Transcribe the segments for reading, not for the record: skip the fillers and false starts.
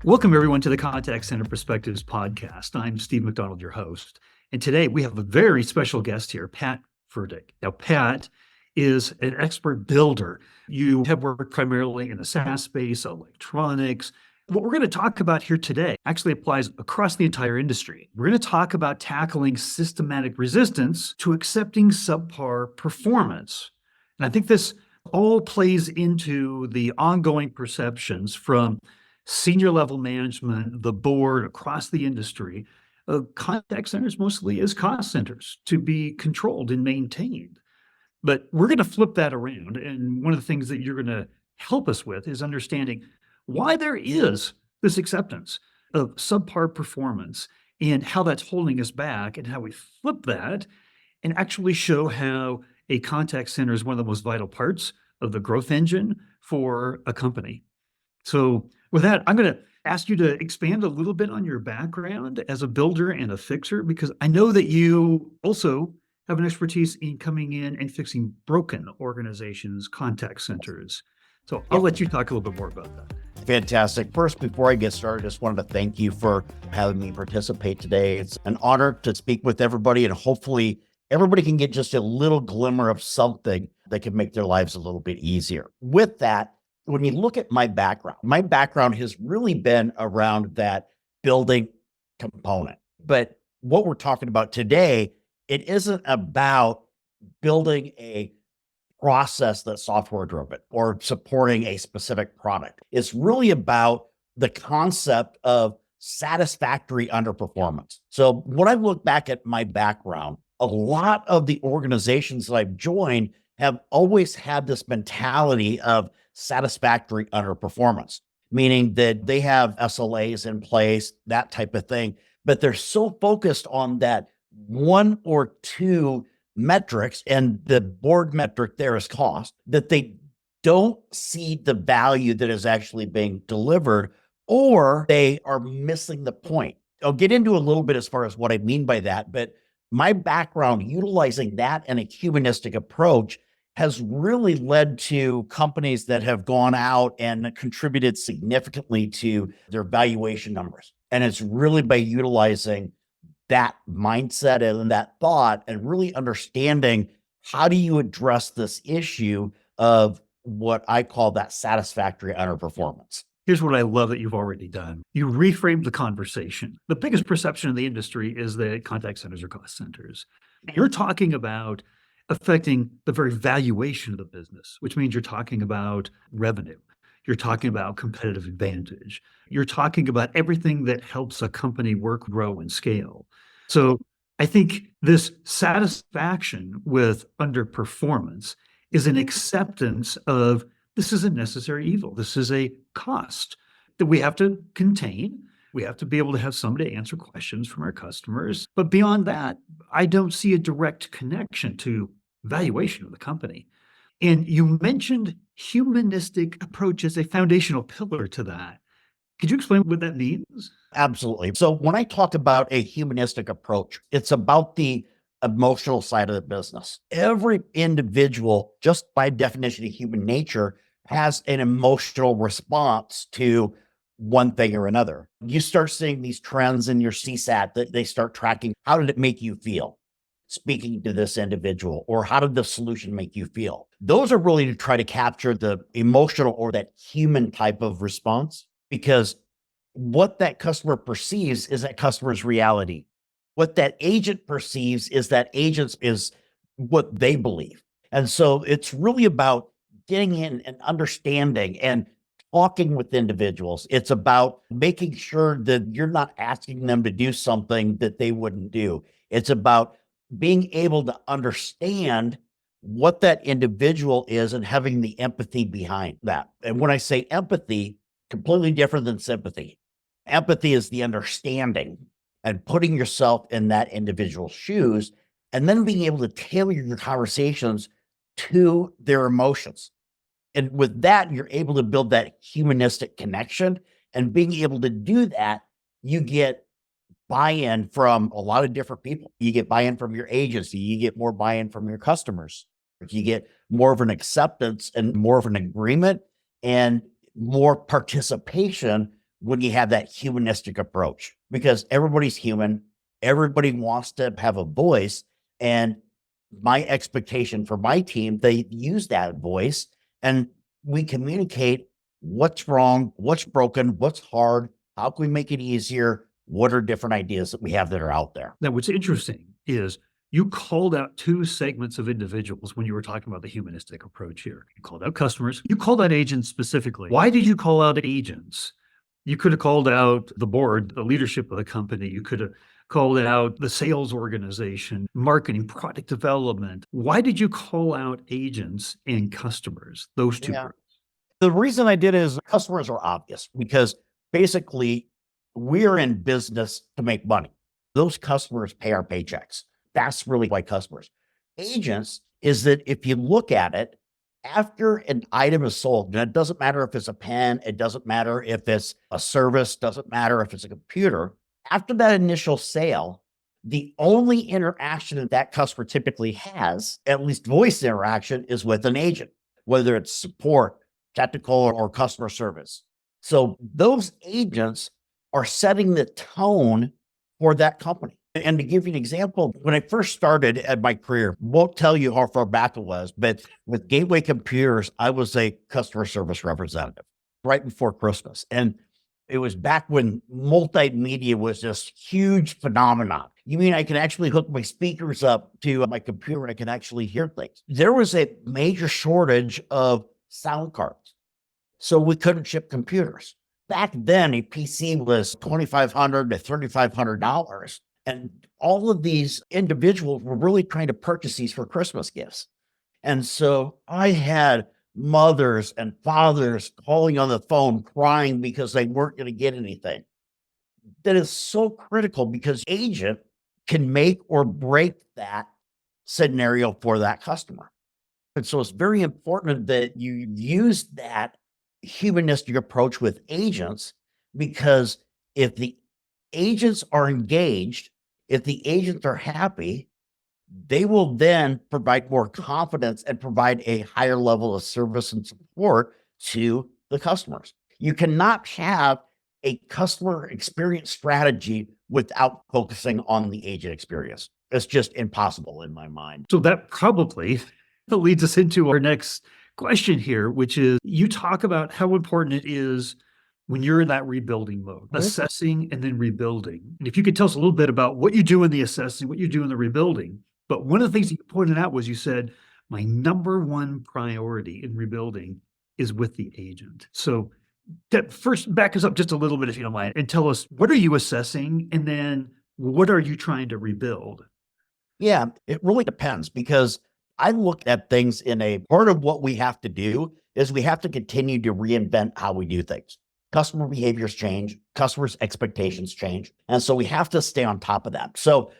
Welcome, everyone, to the Contact Center Perspectives podcast. I'm Steve McDonald, your host. And today we have a very special guest here, Pat Ferdig. Now, Pat is an expert builder. You have worked primarily in the SaaS space, electronics. What we're going to talk about here today actually applies across the entire industry. We're going to talk about tackling systematic resistance to accepting subpar performance. And I think this all plays into the ongoing perceptions from senior level management, the board across the industry, contact centers mostly as cost centers to be controlled and maintained. But we're going to flip that around. And one of the things that you're going to help us with is understanding why there is this acceptance of subpar performance and how that's holding us back and how we flip that and actually show how a contact center is one of the most vital parts of the growth engine for a company. So with that, I'm going to ask you to expand a little bit on your background as a builder and a fixer, because I know that you also have an expertise in coming in and fixing broken organizations, contact centers. So I'll let you talk a little bit more about that. Fantastic. First, before I get started, I just wanted to thank you for having me participate today. It's an honor to speak with everybody, and hopefully everybody can get just a little glimmer of something that can make their lives a little bit easier. With that, when you look at my background has really been around that building component. But what we're talking about today, it isn't about building a process that's software driven or supporting a specific product. It's really about the concept of satisfactory underperformance. So when I look back at my background, a lot of the organizations that I've joined have always had this mentality of satisfactory underperformance, meaning that they have SLAs in place, that type of thing, but they're so focused on that one or two metrics, and the board metric there is cost, that they don't see the value that is actually being delivered, or they are missing the point. I'll get into a little bit as far as what I mean by that, but my background utilizing that and a humanistic approach has really led to companies that have gone out and contributed significantly to their valuation numbers. And it's really by utilizing that mindset and that thought and really understanding how do you address this issue of what I call that satisfactory underperformance. Here's what I love that you've already done. You reframed the conversation. The biggest perception in the industry is that contact centers are cost centers. You're talking about affecting the very valuation of the business, which means you're talking about revenue. You're talking about competitive advantage. You're talking about everything that helps a company work, grow, and scale. So I think this satisfaction with underperformance is an acceptance of this is a necessary evil. This is a cost that we have to contain. We have to be able to have somebody answer questions from our customers. But beyond that, I don't see a direct connection to valuation of the company. And you mentioned humanistic approach as a foundational pillar to that. Could you explain what that means? Absolutely. So when I talk about a humanistic approach, it's about the emotional side of the business. Every individual, just by definition of human nature, has an emotional response to one thing or another. You start seeing these trends in your CSAT that they start tracking. How did it make you feel speaking to this individual? Or how did the solution make you feel? Those are really to try to capture the emotional or that human type of response, because what that customer perceives is that customer's reality. What that agent perceives is that agent's is what they believe. And so it's really about getting in and understanding and talking with individuals. It's about making sure that you're not asking them to do something that they wouldn't do. It's about being able to understand what that individual is and having the empathy behind that. And when I say empathy, completely different than sympathy. Empathy is the understanding and putting yourself in that individual's shoes, and then being able to tailor your conversations to their emotions. And with that, you're able to build that humanistic connection. And being able to do that, you get buy-in from a lot of different people. You get buy-in from your agency. You get more buy-in from your customers. You get more of an acceptance and more of an agreement and more participation when you have that humanistic approach, because everybody's human. Everybody wants to have a voice. And my expectation for my team, they use that voice and we communicate what's wrong, what's broken, what's hard, how can we make it easier? What are different ideas that we have that are out there? Now, what's interesting is you called out two segments of individuals when you were talking about the humanistic approach here. You called out customers, you called out agents specifically. Why did you call out agents? You could have called out the board, the leadership of the company. You could have called out the sales organization, marketing, product development. Why did you call out agents and customers, those two groups? The reason I did is customers are obvious because basically we're in business to make money. Those customers pay our paychecks. That's really why customers. Agents is that if you look at it, after an item is sold, and it doesn't matter if it's a pen, it doesn't matter if it's a service, doesn't matter if it's a computer, after that initial sale, the only interaction that that customer typically has, at least voice interaction, is with an agent, whether it's support, technical, or customer service. So those agents are setting the tone for that company. And to give you an example, when I first started at my career, won't tell you how far back it was, but with Gateway Computers, I was a customer service representative right before Christmas. And it was back when multimedia was this huge phenomenon. You mean I can actually hook my speakers up to my computer and I can actually hear things? There was a major shortage of sound cards, so we couldn't ship computers. Back then, a PC was $2,500 to $3,500. And all of these individuals were really trying to purchase these for Christmas gifts. And so I had mothers and fathers calling on the phone, crying because they weren't going to get anything. That is so critical because agent can make or break that scenario for that customer. And so it's very important that you use that humanistic approach with agents, because if the agents are engaged, if the agents are happy, they will then provide more confidence and provide a higher level of service and support to the customers. You cannot have a customer experience strategy without focusing on the agent experience. It's just impossible in my mind. So that probably leads us into our next question here, which is you talk about how important it is when you're in that rebuilding mode, assessing and then rebuilding. And if you could tell us a little bit about what you do in the assessing, what you do in the rebuilding. But one of the things that you pointed out was you said, my number one priority in rebuilding is with the agent. So that first back us up just a little bit, if you don't mind, and tell us, what are you assessing? And then what are you trying to rebuild? Yeah, it really depends, because I look at things in a part of what we have to do is we have to continue to reinvent how we do things. Customer behaviors change, customers' expectations change. And so we have to stay on top of that. So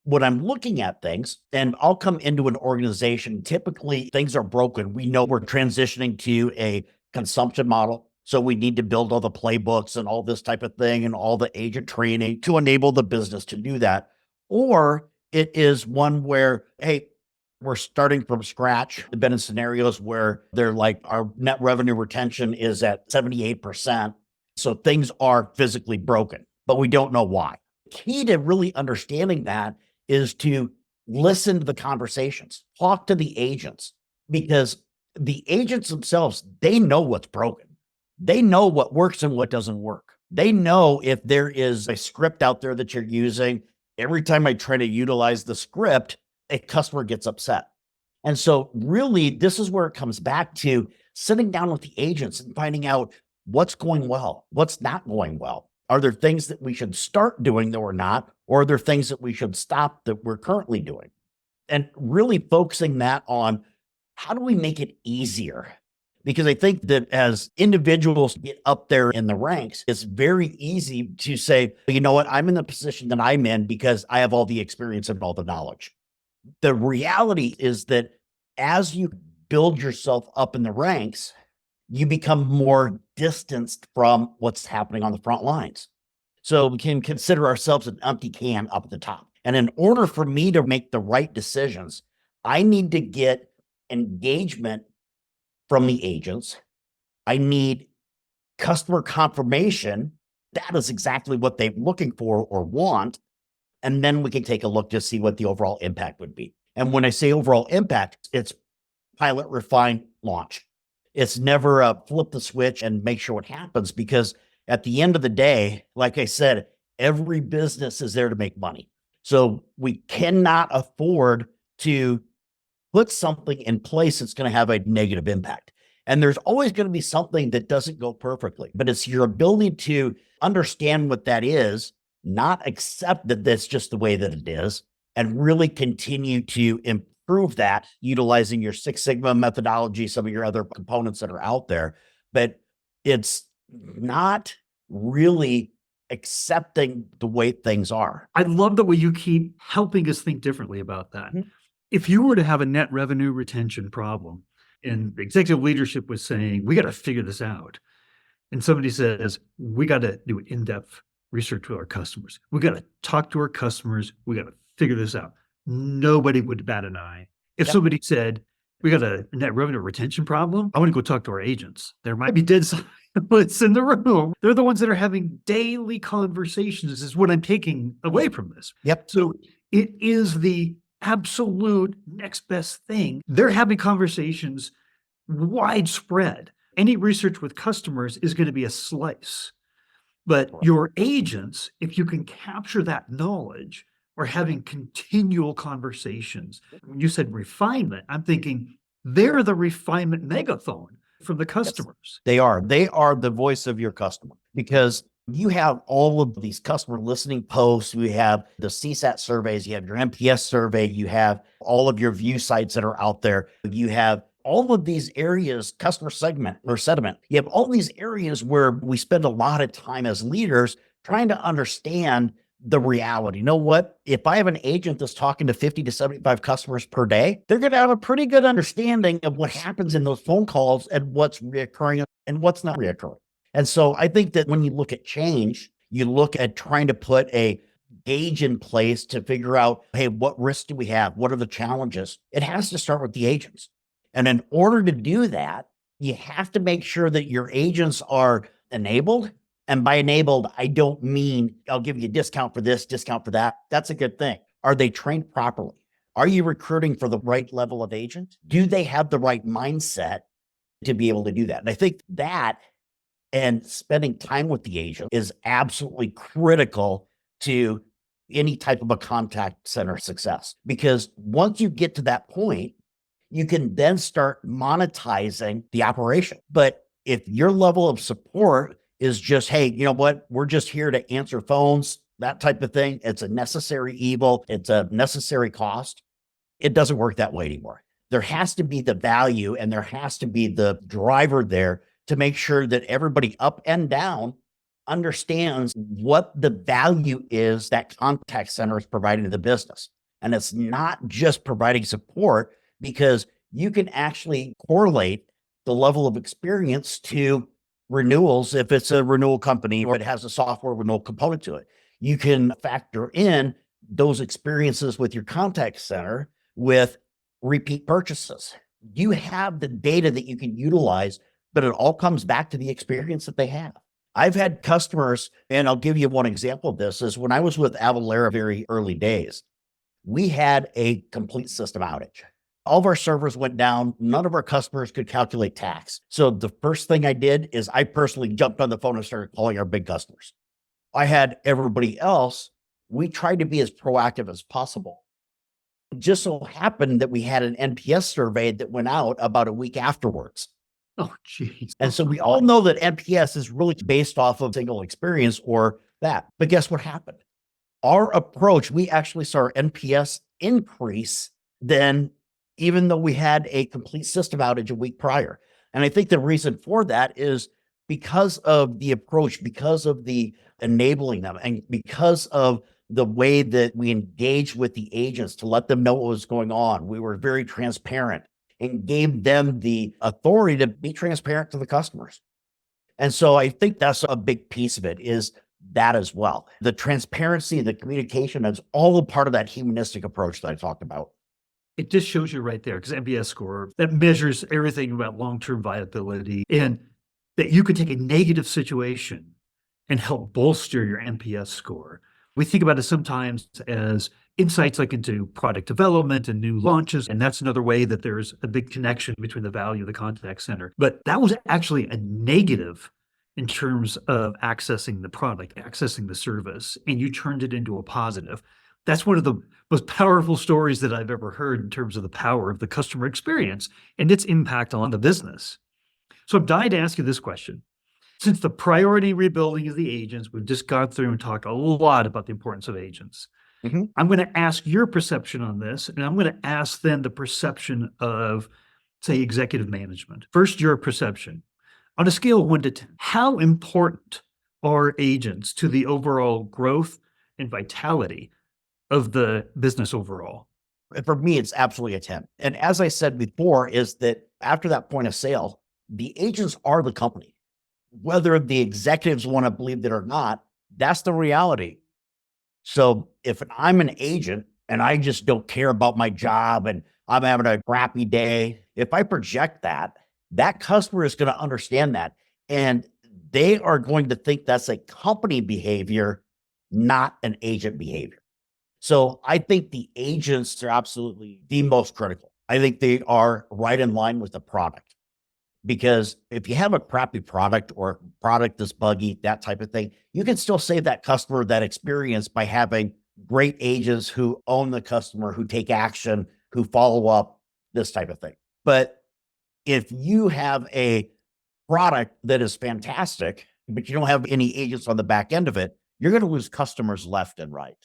when I'm looking at things, and I'll come into an organization, typically things are broken. We know we're transitioning to a consumption model. So we need to build all the playbooks and all this type of thing and all the agent training to enable the business to do that. Or it is one where, hey, we're starting from scratch. I've been in scenarios where they're like, our net revenue retention is at 78%. So things are physically broken, but we don't know why. Key to really understanding that is to listen to the conversations, talk to the agents, because the agents themselves, they know what's broken. They know what works and what doesn't work. They know if there is a script out there that you're using. Every time I try to utilize the script, a customer gets upset. And so really, this is where it comes back to sitting down with the agents and finding out what's going well, what's not going well. Are there things that we should start doing that we're not, or are there things that we should stop that we're currently doing? And really focusing that on how do we make it easier? Because I think that as individuals get up there in the ranks, it's very easy to say, you know what, I'm in the position that I'm in because I have all the experience and all the knowledge. The reality is that as you build yourself up in the ranks, you become more distanced from what's happening on the front lines. So we can consider ourselves an empty can up at the top. And in order for me to make the right decisions, I need to get engagement from the agents. I need customer confirmation that is exactly what they're looking for or want. And then we can take a look to see what the overall impact would be. And when I say overall impact, it's pilot, refine, launch. It's never a flip the switch and make sure what happens, because at the end of the day, like I said, every business is there to make money. So we cannot afford to put something in place that's going to have a negative impact. And there's always going to be something that doesn't go perfectly, but it's your ability to understand what that is, not accept that that's just the way that it is, and really continue to improve that utilizing your Six Sigma methodology, some of your other components that are out there. But it's not really accepting the way things are. I love the way you keep helping us think differently about that. Mhm. If you were to have a net revenue retention problem and executive leadership was saying, we got to figure this out. And somebody says, we got to do in-depth research with our customers. We got to talk to our customers. We got to figure this out. Nobody would bat an eye. If Yep. somebody said, we got a net revenue retention problem, I want to go talk to our agents. There might be dead silence in the room. They're the ones that are having daily conversations, is what I'm taking away from this. Yep. So it is the absolute next best thing. They're having conversations widespread. Any research with customers is going to be a slice. But your agents, if you can capture that knowledge, are having continual conversations. When you said refinement, I'm thinking they're the refinement megaphone from the customers. They are. They are the voice of your customer, because you have all of these customer listening posts. We have the CSAT surveys. You have your NPS survey. You have all of your view sites that are out there. You have all of these areas, customer segment or sentiment. You have all these areas where we spend a lot of time as leaders trying to understand the reality. You know what? If I have an agent that's talking to 50 to 75 customers per day, they're going to have a pretty good understanding of what happens in those phone calls and what's reoccurring and what's not reoccurring. And so I think that when you look at change, you look at trying to put a gauge in place to figure out, hey, what risks do we have? What are the challenges? It has to start with the agents. And in order to do that, you have to make sure that your agents are enabled. And by enabled, I don't mean I'll give you a discount for this, discount for that. That's a good thing. Are they trained properly? Are you recruiting for the right level of agent? Do they have the right mindset to be able to do that? And I think that and spending time with the agent is absolutely critical to any type of a contact center success. Because once you get to that point, you can then start monetizing the operation. But if your level of support is just, hey, you know what, we're just here to answer phones, that type of thing, it's a necessary evil, it's a necessary cost. It doesn't work that way anymore. There has to be the value and there has to be the driver there to make sure that everybody up and down understands what the value is that contact center is providing to the business. And it's not just providing support, because you can actually correlate the level of experience to renewals. If it's a renewal company or it has a software renewal component to it, you can factor in those experiences with your contact center with repeat purchases. You have the data that you can utilize, but it all comes back to the experience that they have. I've had customers, and I'll give you one example of this, is when I was with Avalara very early days, we had a complete system outage. All of our servers went down. None of our customers could calculate tax. So the first thing I did is I personally jumped on the phone and started calling our big customers. I had everybody else. We tried to be as proactive as possible. It just so happened that we had an NPS survey that went out about a week afterwards. Oh, geez. And so we all know that NPS is really based off of single experience or that. But guess what happened? Our approach, we actually saw our NPS increase then, even though we had a complete system outage a week prior. And I think the reason for that is because of the approach, because of the enabling them, and because of the way that we engaged with the agents to let them know what was going on. We were very transparent and gave them the authority to be transparent to the customers. And so I think that's a big piece of it, is that as well. The transparency, the communication is all a part of that humanistic approach that I talked about. It just shows you right there, because NPS score, that measures everything about long-term viability, and that you could take a negative situation and help bolster your NPS score. We think about it sometimes as insights like into product development and new launches. And that's another way that there's a big connection between the value of the contact center. But that was actually a negative in terms of accessing the product, accessing the service, and you turned it into a positive. That's one of the most powerful stories that I've ever heard in terms of the power of the customer experience and its impact on the business. So I'm dying to ask you this question. Since the priority rebuilding of the agents, we've just gone through and talked a lot about the importance of agents. I'm going to ask your perception on this, and I'm going to ask then the perception of, say, executive management. First, your perception. On a scale of 1 to 10, how important are agents to the overall growth and vitality of the business overall? For me, it's absolutely a 10. And as I said before, is that after that point of sale, the agents are the company. Whether the executives want to believe that or not, that's the reality. So if I'm an agent and I just don't care about my job and I'm having a crappy day, if I project that, that customer is going to understand that. And they are going to think that's a company behavior, not an agent behavior. So I think the agents are absolutely the most critical. I think they are right in line with the product. Because if you have a crappy product or a product that's buggy, that type of thing, you can still save that customer that experience by having great agents who own the customer, who take action, who follow up, this type of thing. But if you have a product that is fantastic, but you don't have any agents on the back end of it, you're going to lose customers left and right.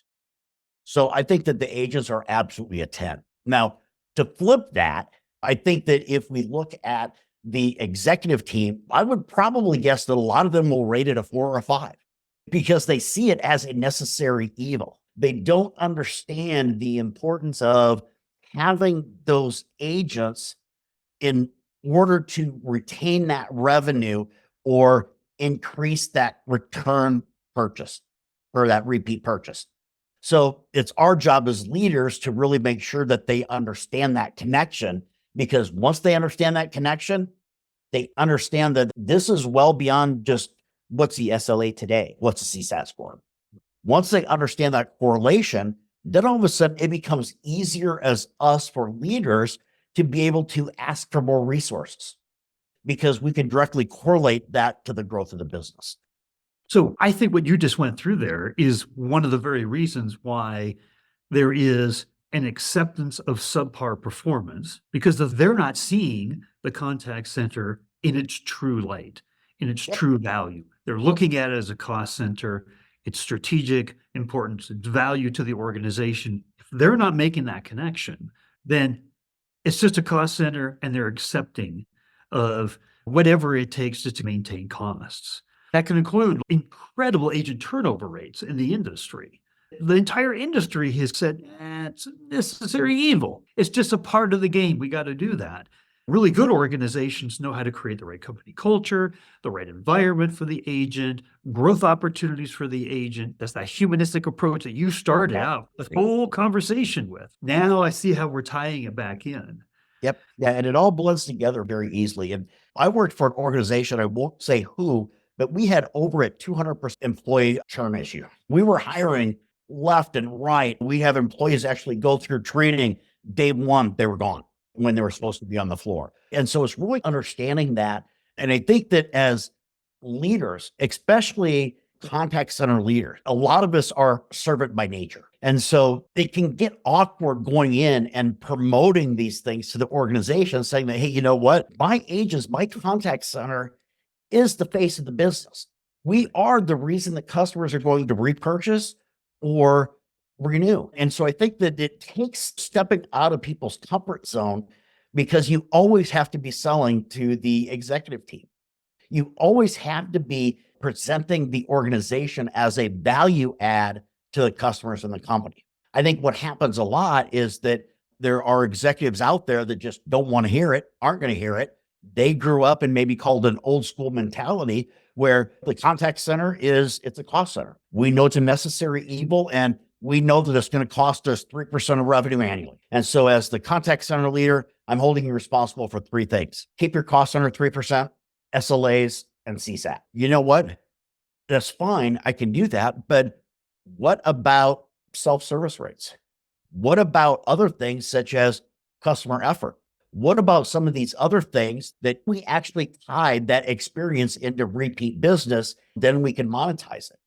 So I think that the agents are absolutely a 10. Now, to flip that, I think that if we look at the executive team, I would probably guess that a lot of them will rate it a 4 or a 5 because they see it as a necessary evil. They don't understand the importance of having those agents in order to retain that revenue or increase that return purchase or that repeat purchase. So it's our job as leaders to really make sure that they understand that connection, because once they understand that connection, they understand that this is well beyond just what's the SLA today, what's the CSAT score. Once they understand that correlation, then all of a sudden it becomes easier as us for leaders to be able to ask for more resources because we can directly correlate that to the growth of the business. So I think what you just went through there is one of the very reasons why there is an acceptance of subpar performance, because they're not seeing the contact center in its true light, in its true value. They're looking at it as a cost center, its strategic importance, its value to the organization. If they're not making that connection, then it's just a cost center and they're accepting of whatever it takes just to maintain costs. That can include incredible agent turnover rates in the industry. The entire industry has said, it's necessary evil. It's just a part of the game. We got to do that. Really good organizations know how to create the right company culture, the right environment for the agent, growth opportunities for the agent. That's that humanistic approach that you started out the whole conversation with. Now I see how we're tying it back in. Yep. Yeah. And it all blends together very easily. And I worked for an organization, I won't say who, but we had over a 200% employee churn issue. We were hiring left and right. We have employees actually go through training. Day one, they were gone when they were supposed to be on the floor. And so it's really understanding that. And I think that as leaders, especially contact center leaders, a lot of us are servant by nature. And so it can get awkward going in and promoting these things to the organization, saying that, hey, you know what? My agents, my contact center is the face of the business. We are the reason that customers are going to repurchase or renew. And so I think that it takes stepping out of people's comfort zone, because you always have to be selling to the executive team. You always have to be presenting the organization as a value add to the customers and the company. I think what happens a lot is that there are executives out there that just don't want to hear it, aren't going to hear it. They grew up in maybe called an old school mentality where the contact center it's a cost center. We know it's a necessary evil, and we know that it's going to cost us 3% of revenue annually. And so as the contact center leader, I'm holding you responsible for 3 things. Keep your costs under 3%, SLAs, and CSAT. You know what? That's fine. I can do that. But what about self-service rates? What about other things such as customer effort? What about some of these other things that we actually tied that experience into repeat business? Then we can monetize it.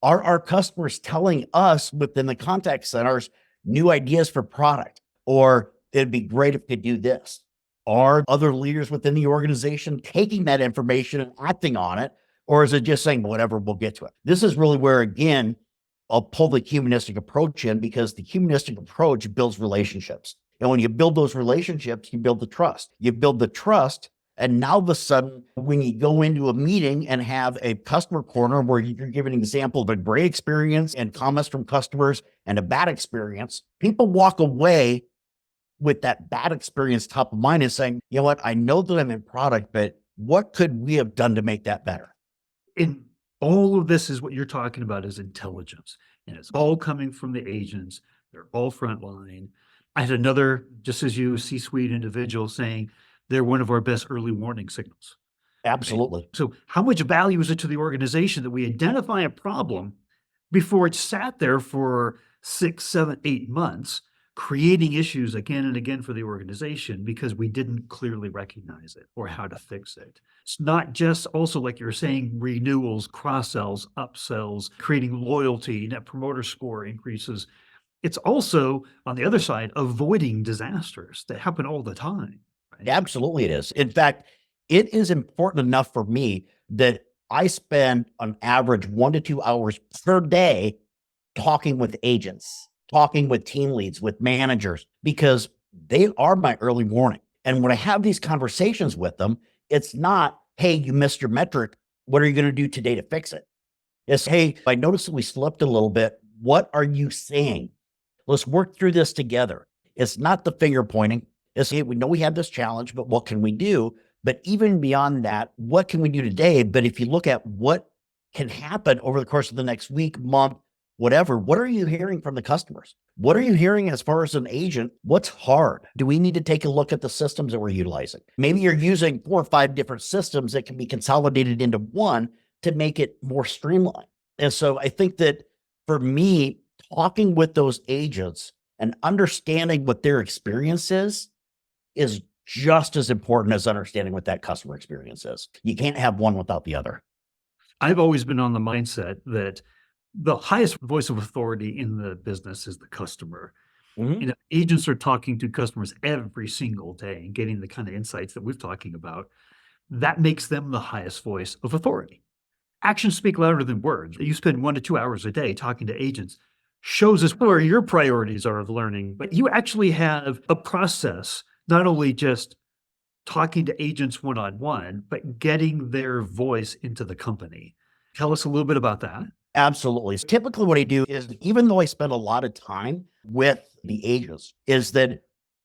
Are our customers telling us within the contact centers new ideas for product? Or it'd be great if we could do this. Are other leaders within the organization taking that information and acting on it? Or is it just saying, whatever, we'll get to it? This is really where, again, I'll pull the humanistic approach in, because the humanistic approach builds relationships. And when you build those relationships, you build the trust. You build the trust. And now all of a sudden, when you go into a meeting and have a customer corner where you're giving an example of a great experience and comments from customers and a bad experience, people walk away with that bad experience top of mind and saying, you know what, I know that I'm in product, but what could we have done to make that better? And all of this is what you're talking about is intelligence. And it's all coming from the agents. They're all frontline. I had another, just as you, C-suite individual saying they're one of our best early warning signals. Absolutely. So how much value is it to the organization that we identify a problem before it's sat there for 6, 7, 8 months, creating issues again and again for the organization because we didn't clearly recognize it or how to fix it? It's not just also, like you're saying, renewals, cross-sells, upsells, creating loyalty, net promoter score increases. It's also, on the other side, avoiding disasters that happen all the time. Right? Absolutely it is. In fact, it is important enough for me that I spend on average 1 to 2 hours per day talking with agents, talking with team leads, with managers, because they are my early warning. And when I have these conversations with them, it's not, hey, you missed your metric. What are you going to do today to fix it? It's, hey, I noticed that we slipped a little bit. What are you saying? Let's work through this together. It's not the finger pointing. It's, hey, we know we have this challenge, but what can we do? But even beyond that, what can we do today? But if you look at what can happen over the course of the next week, month, whatever, what are you hearing from the customers? What are you hearing as far as an agent? What's hard? Do we need to take a look at the systems that we're utilizing? Maybe you're using 4 or 5 different systems that can be consolidated into one to make it more streamlined. And so I think that for me, talking with those agents and understanding what their experience is just as important as understanding what that customer experience is. You can't have one without the other. I've always been on the mindset that the highest voice of authority in the business is the customer. Mhm. You know, agents are talking to customers every single day and getting the kind of insights that we're talking about. That makes them the highest voice of authority. Actions speak louder than words. You spend 1 to 2 hours a day talking to agents, shows us where your priorities are of learning, but you actually have a process, not only just talking to agents one-on-one, but getting their voice into the company. Tell us a little bit about that. Absolutely. Typically what I do is, even though I spend a lot of time with the agents, is that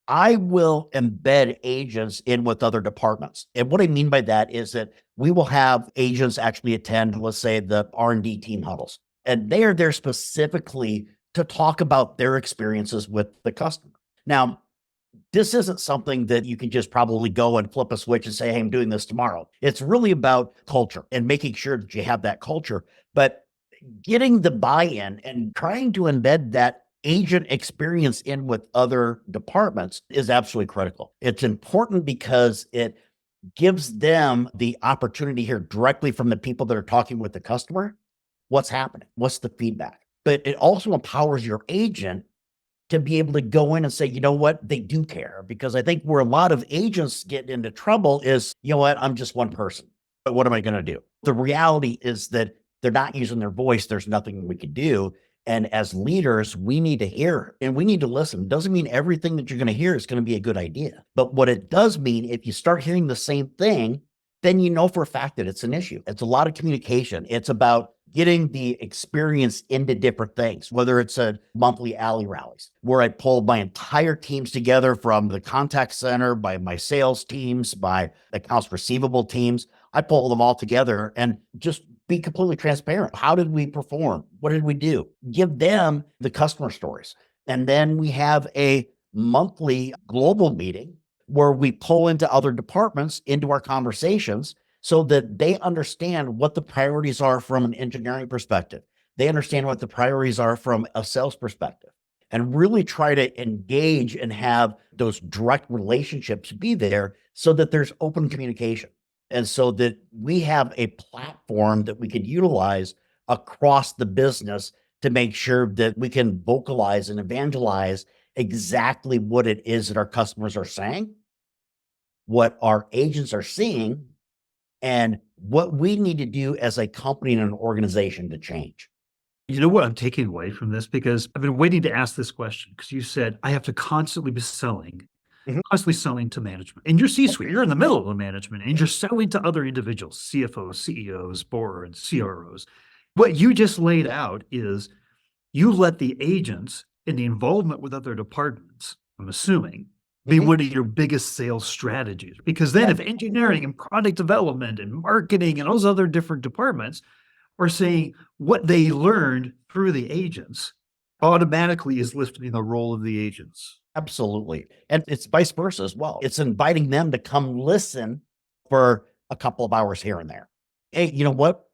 I will embed agents in with other departments. And what I mean by that is that we will have agents actually attend, let's say, the R&D team huddles. And they are there specifically to talk about their experiences with the customer. Now, this isn't something that you can just probably go and flip a switch and say, hey, I'm doing this tomorrow. It's really about culture and making sure that you have that culture, but getting the buy-in and trying to embed that agent experience in with other departments is absolutely critical. It's important because it gives them the opportunity to hear directly from the people that are talking with the customer. What's happening? What's the feedback? But it also empowers your agent to be able to go in and say, you know what, they do care. Because I think where a lot of agents get into trouble is, you know what, I'm just one person, but what am I going to do? The reality is that they're not using their voice. There's nothing we could do. And as leaders, we need to hear and we need to listen. Doesn't mean everything that you're going to hear is going to be a good idea. But what it does mean, if you start hearing the same thing, then you know for a fact that it's an issue. It's a lot of communication. It's about getting the experience into different things, whether it's a monthly alley rallies where I pull my entire teams together from the contact center, by my sales teams, by accounts receivable teams. I pull them all together and just be completely transparent. How did we perform? What did we do? Give them the customer stories. And then we have a monthly global meeting where we pull into other departments into our conversations so that they understand what the priorities are from an engineering perspective. They understand what the priorities are from a sales perspective, and really try to engage and have those direct relationships be there so that there's open communication. And so that we have a platform that we could utilize across the business to make sure that we can vocalize and evangelize exactly what it is that our customers are saying, what our agents are seeing, and what we need to do as a company and an organization to change. You know what I'm taking away from this? Because I've been waiting to ask this question because you said I have to constantly be selling, Mhm. constantly selling to management. In your C-suite, you're in the middle of the management and you're selling to other individuals, CFOs, CEOs, boards, CROs. What you just laid out is you let the agents and the involvement with other departments, I'm assuming, be Mhm. one of your biggest sales strategies. Because then if engineering and product development and marketing and all those other different departments are saying what they learned through the agents automatically is lifting the role of the agents. Absolutely. And it's vice versa as well. It's inviting them to come listen for a couple of hours here and there. Hey, you know what?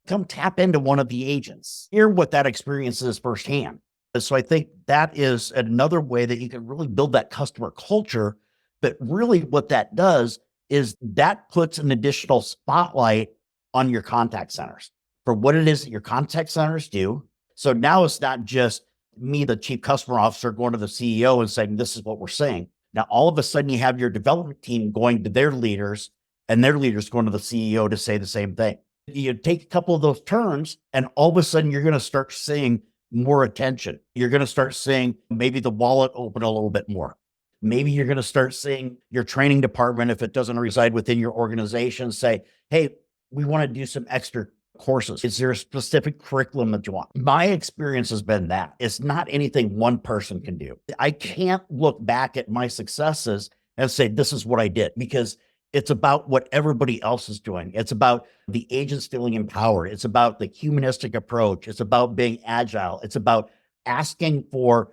Come tap into one of the agents, hear what that experience is firsthand. And so I think that is another way that you can really build that customer culture. But really, what that does is that puts an additional spotlight on your contact centers for what it is that your contact centers do. So now it's not just me, the chief customer officer, going to the CEO and saying, this is what we're saying. Now, all of a sudden, you have your development team going to their leaders and their leaders going to the CEO to say the same thing. You take a couple of those turns, and all of a sudden, you're going to start seeing more attention. You're going to start seeing maybe the wallet open a little bit more. Maybe you're going to start seeing your training department, if it doesn't reside within your organization, say, hey, we want to do some extra courses. Is there a specific curriculum that you want? My experience has been that it's not anything one person can do. I can't look back at my successes and say, this is what I did, because it's about what everybody else is doing. It's about the agents feeling empowered. It's about the humanistic approach. It's about being agile. It's about asking for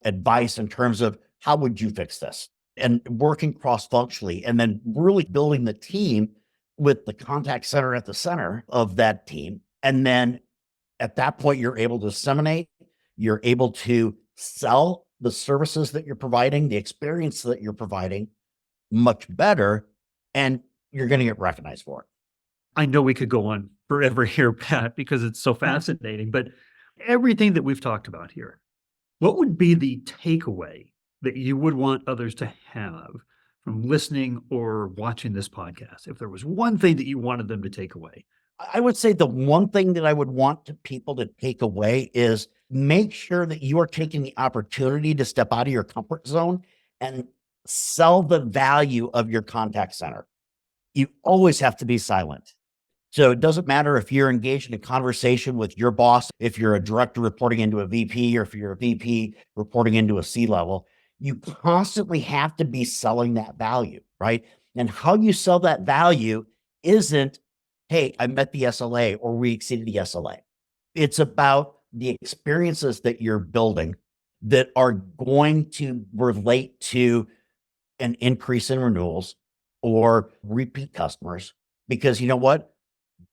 advice in terms of how would you fix this, and working cross-functionally, and then really building the team with the contact center at the center of that team. And then at that point, you're able to disseminate, you're able to sell the services that you're providing, the experience that you're providing much better, and you're going to get recognized for it. I know we could go on forever here, Pat, because it's so fascinating, but everything that we've talked about here, what would be the takeaway that you would want others to have from listening or watching this podcast? If there was one thing that you wanted them to take away. I would say the one thing that I would want people to take away is make sure that you are taking the opportunity to step out of your comfort zone and sell the value of your contact center. You always have to be silent. So it doesn't matter if you're engaged in a conversation with your boss, if you're a director reporting into a VP, or if you're a VP reporting into a C-level, you constantly have to be selling that value, right? And how you sell that value isn't, hey, I met the SLA or we exceeded the SLA. It's about the experiences that you're building that are going to relate to an increase in renewals or repeat customers. Because you know what?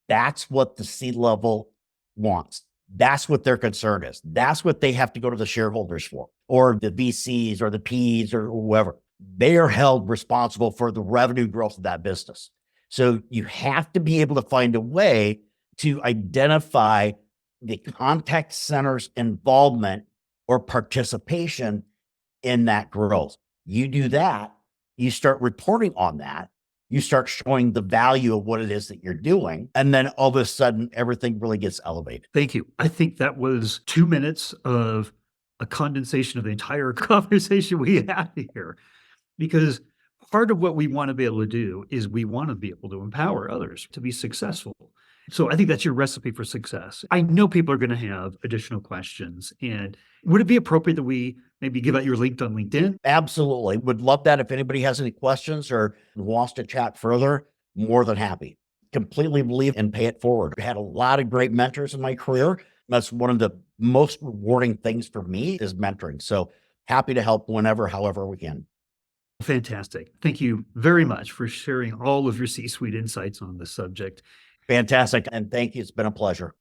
That's what the C-level wants. That's what their concern is. That's what they have to go to the shareholders for, or the VCs or the Ps or whoever. They are held responsible for the revenue growth of that business. So you have to be able to find a way to identify the contact center's involvement or participation in that growth. You do that, you start reporting on that, you start showing the value of what it is that you're doing. And then all of a sudden, everything really gets elevated. Thank you. I think that was 2 minutes of a condensation of the entire conversation we had here, because part of what we want to be able to do is we want to be able to empower others to be successful. So I think that's your recipe for success. I know people are going to have additional questions. And would it be appropriate that we maybe give out your link on LinkedIn? Absolutely. Would love that. If anybody has any questions or wants to chat further, more than happy. Completely believe and pay it forward. I had a lot of great mentors in my career. That's one of the most rewarding things for me is mentoring. So happy to help whenever, however we can. Fantastic. Thank you very much for sharing all of your C-suite insights on this subject. Fantastic. And thank you. It's been a pleasure.